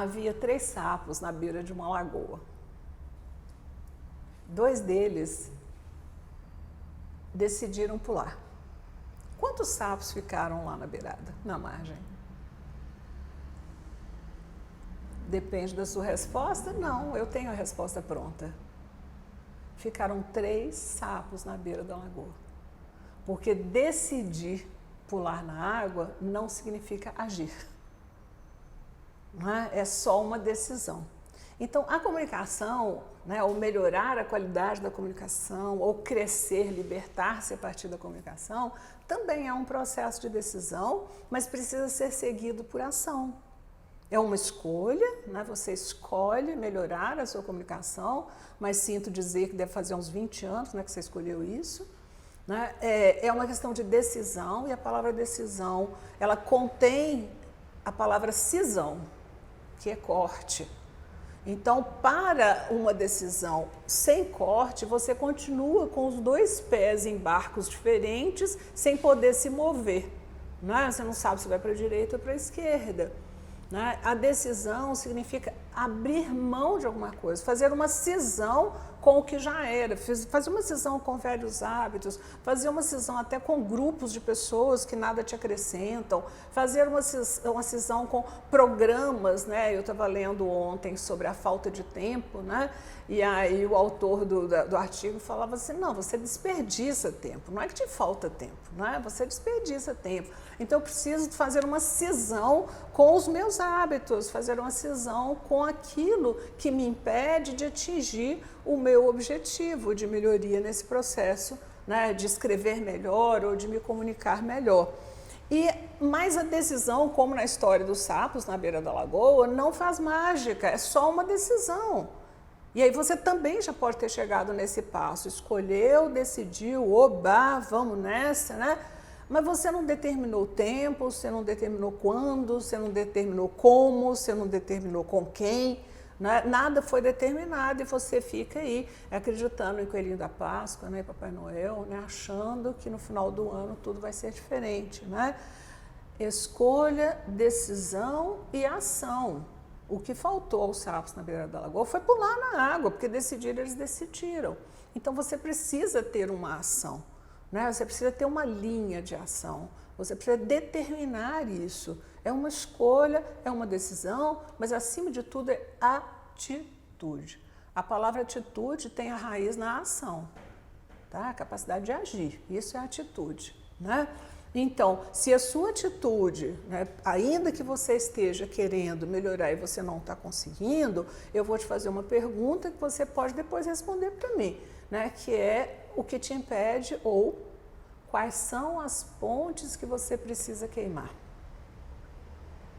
havia 3 sapos na beira de uma lagoa. 2 deles decidiram pular. Quantos sapos ficaram lá na beirada, na margem? Depende da sua resposta? Não, eu tenho a resposta pronta. Ficaram 3 sapos na beira da lagoa. Porque decidir pular na água não significa agir. Não é? É só uma decisão. Então, a comunicação, né, ou melhorar a qualidade da comunicação, ou crescer, libertar-se a partir da comunicação, também é um processo de decisão, mas precisa ser seguido por ação. É uma escolha, né? Você escolhe melhorar a sua comunicação, mas sinto dizer que deve fazer uns 20 anos, né, que você escolheu isso. Né? É uma questão de decisão, e a palavra decisão, ela contém a palavra cisão, que é corte. Então, para uma decisão sem corte, você continua com os 2 pés em barcos diferentes, sem poder se mover. Né? Você não sabe se vai para a direita ou para a esquerda. Né? A decisão significa abrir mão de alguma coisa, fazer uma cisão com o que já era, fazer uma cisão com velhos hábitos, fazer uma cisão até com grupos de pessoas que nada te acrescentam, fazer uma cisão com programas, né? Eu estava lendo ontem sobre a falta de tempo, né? E aí o autor do artigo falava assim, não, você desperdiça tempo, não é que te falta tempo, né? Você desperdiça tempo. Então eu preciso fazer uma cisão com os meus hábitos, fazer uma cisão com aquilo que me impede de atingir o meu objetivo de melhoria nesse processo, né, de escrever melhor ou de me comunicar melhor. Mas a decisão, como na história dos sapos na beira da lagoa, não faz mágica, é só uma decisão. E aí você também já pode ter chegado nesse passo, escolheu, decidiu, oba, vamos nessa, né? Mas você não determinou o tempo, você não determinou quando, você não determinou como, você não determinou com quem, né? Nada foi determinado e você fica aí acreditando em Coelhinho da Páscoa, né, Papai Noel, né, achando que no final do ano tudo vai ser diferente, né? Escolha, decisão e ação. O que faltou aos sapos na beira da lagoa foi pular na água, porque decidiram, eles decidiram. Então você precisa ter uma ação, né? Você precisa ter uma linha de ação, você precisa determinar isso. É uma escolha, é uma decisão, mas acima de tudo é atitude. A palavra atitude tem a raiz na ação, tá? A capacidade de agir, isso é atitude, né? Então, se a sua atitude, né, ainda que você esteja querendo melhorar e você não está conseguindo, eu vou te fazer uma pergunta que você pode depois responder para mim, né, que é o que te impede ou quais são as pontes que você precisa queimar.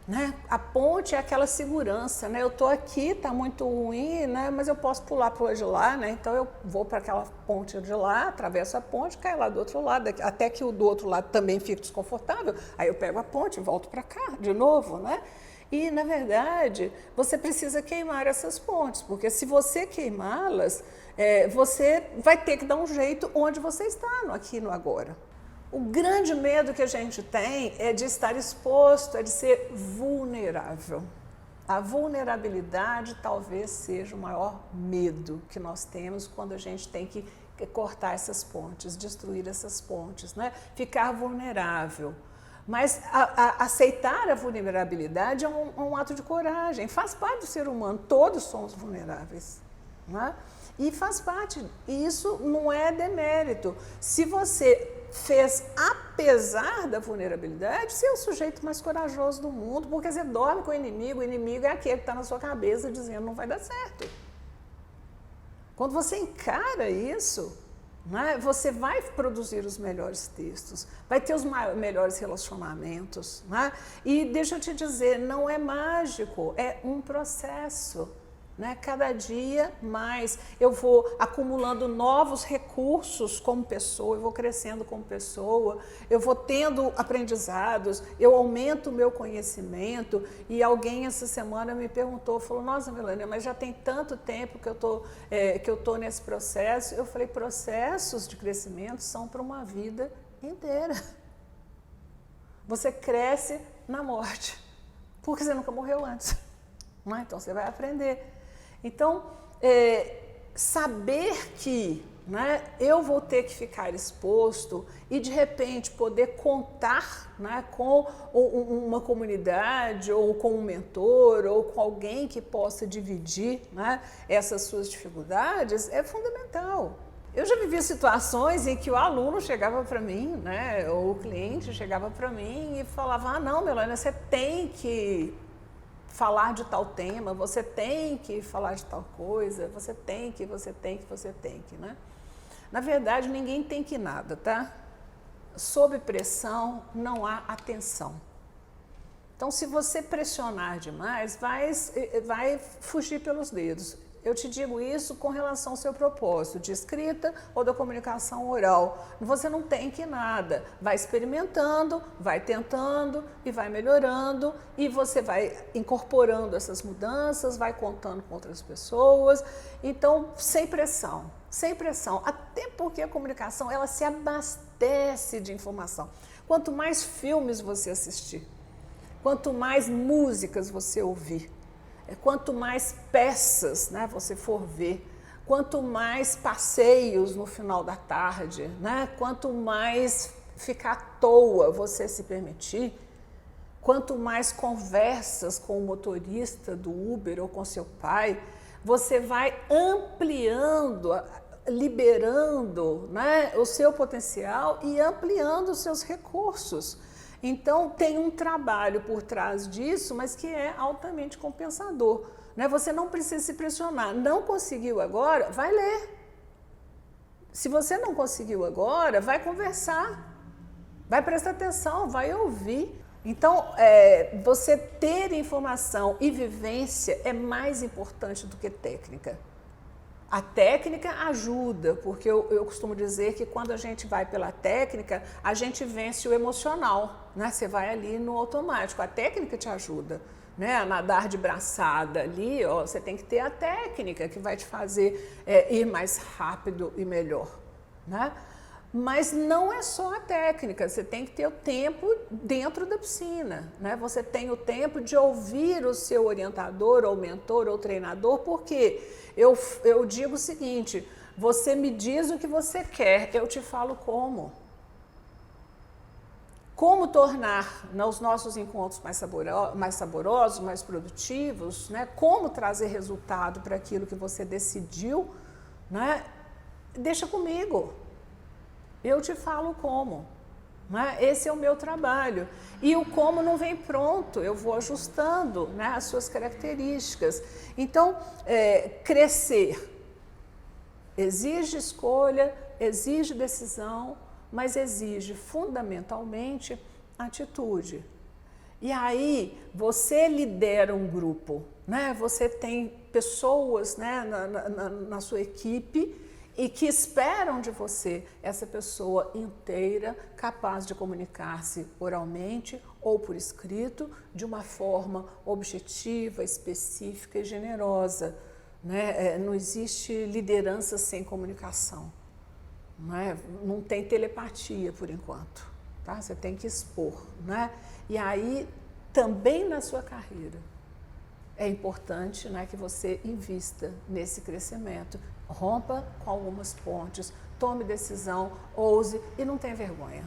Né? A ponte é aquela segurança, né? Eu estou aqui, está muito ruim, né? Mas eu posso pular para o lado de lá, né? Então eu vou para aquela ponte de lá, atravesso a ponte, caio lá do outro lado, até que o do outro lado também fique desconfortável, aí eu pego a ponte e volto para cá de novo, né? E, na verdade, você precisa queimar essas pontes, porque se você queimá-las, você vai ter que dar um jeito onde você está, no aqui e no agora. O grande medo que a gente tem é de estar exposto, é de ser vulnerável. A vulnerabilidade talvez seja o maior medo que nós temos quando a gente tem que cortar essas pontes, destruir essas pontes, né? Ficar vulnerável. Mas aceitar a vulnerabilidade é um ato de coragem, faz parte do ser humano, todos somos vulneráveis, né? E faz parte, e isso não é demérito. Se você fez apesar da vulnerabilidade, você é o sujeito mais corajoso do mundo, porque você dorme com o inimigo é aquele que está na sua cabeça dizendo não vai dar certo. Quando você encara isso, né, você vai produzir os melhores textos, vai ter os melhores relacionamentos, né? E deixa eu te dizer, não é mágico, é um processo. Né? Cada dia mais eu vou acumulando novos recursos como pessoa, eu vou crescendo como pessoa, eu vou tendo aprendizados, eu aumento o meu conhecimento. E alguém essa semana me perguntou, falou, nossa, Melânia, mas já tem tanto tempo que eu tô nesse processo. Eu falei, processos de crescimento são para uma vida inteira. Você cresce na morte, porque você nunca morreu antes. né? Então você vai aprender. Então, saber que, né, eu vou ter que ficar exposto e de repente poder contar, né, com uma comunidade ou com um mentor ou com alguém que possa dividir, né, essas suas dificuldades é fundamental. Eu já vivi situações em que o aluno chegava para mim, né, ou o cliente chegava para mim e falava: ah, não, Melânia, você tem que falar de tal tema, você tem que falar de tal coisa, você tem que, né? Na verdade, ninguém tem que nada, tá? Sob pressão, não há atenção. Então, se você pressionar demais, vai fugir pelos dedos. Eu te digo isso com relação ao seu propósito de escrita ou da comunicação oral. Você não tem que nada. Vai experimentando, vai tentando e vai melhorando e você vai incorporando essas mudanças, vai contando com outras pessoas. Então, sem pressão, sem pressão. Até porque a comunicação, ela se abastece de informação. Quanto mais filmes você assistir, quanto mais músicas você ouvir, quanto mais peças, né, você for ver, quanto mais passeios no final da tarde, né, quanto mais ficar à toa você se permitir, quanto mais conversas com o motorista do Uber ou com seu pai, você vai ampliando, liberando, né, o seu potencial e ampliando os seus recursos. Então, tem um trabalho por trás disso, mas que é altamente compensador, né? Você não precisa se pressionar. Não conseguiu agora? Vai ler. Se você não conseguiu agora, vai conversar, vai prestar atenção, vai ouvir. Então, você ter informação e vivência é mais importante do que técnica. A técnica ajuda, porque eu costumo dizer que quando a gente vai pela técnica, a gente vence o emocional, né? Você vai ali no automático, a técnica te ajuda, né? A nadar de braçada ali, ó, você tem que ter a técnica que vai te fazer ir mais rápido e melhor, né? Mas não é só a técnica, você tem que ter o tempo dentro da piscina, né? Você tem o tempo de ouvir o seu orientador ou mentor ou treinador, porque eu digo o seguinte: você me diz o que você quer, eu te falo como. Como tornar os nossos encontros mais saborosos, mais produtivos, né? Como trazer resultado para aquilo que você decidiu, né? Deixa comigo. Eu te falo como, né? Esse é o meu trabalho. E o como não vem pronto, eu vou ajustando, né, as suas características. Então, crescer exige escolha, exige decisão, mas exige fundamentalmente atitude. E aí, você lidera um grupo, né? Você tem pessoas, né, na sua equipe e que esperam de você essa pessoa inteira, capaz de comunicar-se oralmente ou por escrito, de uma forma objetiva, específica e generosa, né? Não existe liderança sem comunicação, né? Não tem telepatia por enquanto, tá? Você tem que expor, né? E aí, também na sua carreira, é importante, né, que você invista nesse crescimento. Rompa com algumas pontes, tome decisão, ouse e não tenha vergonha.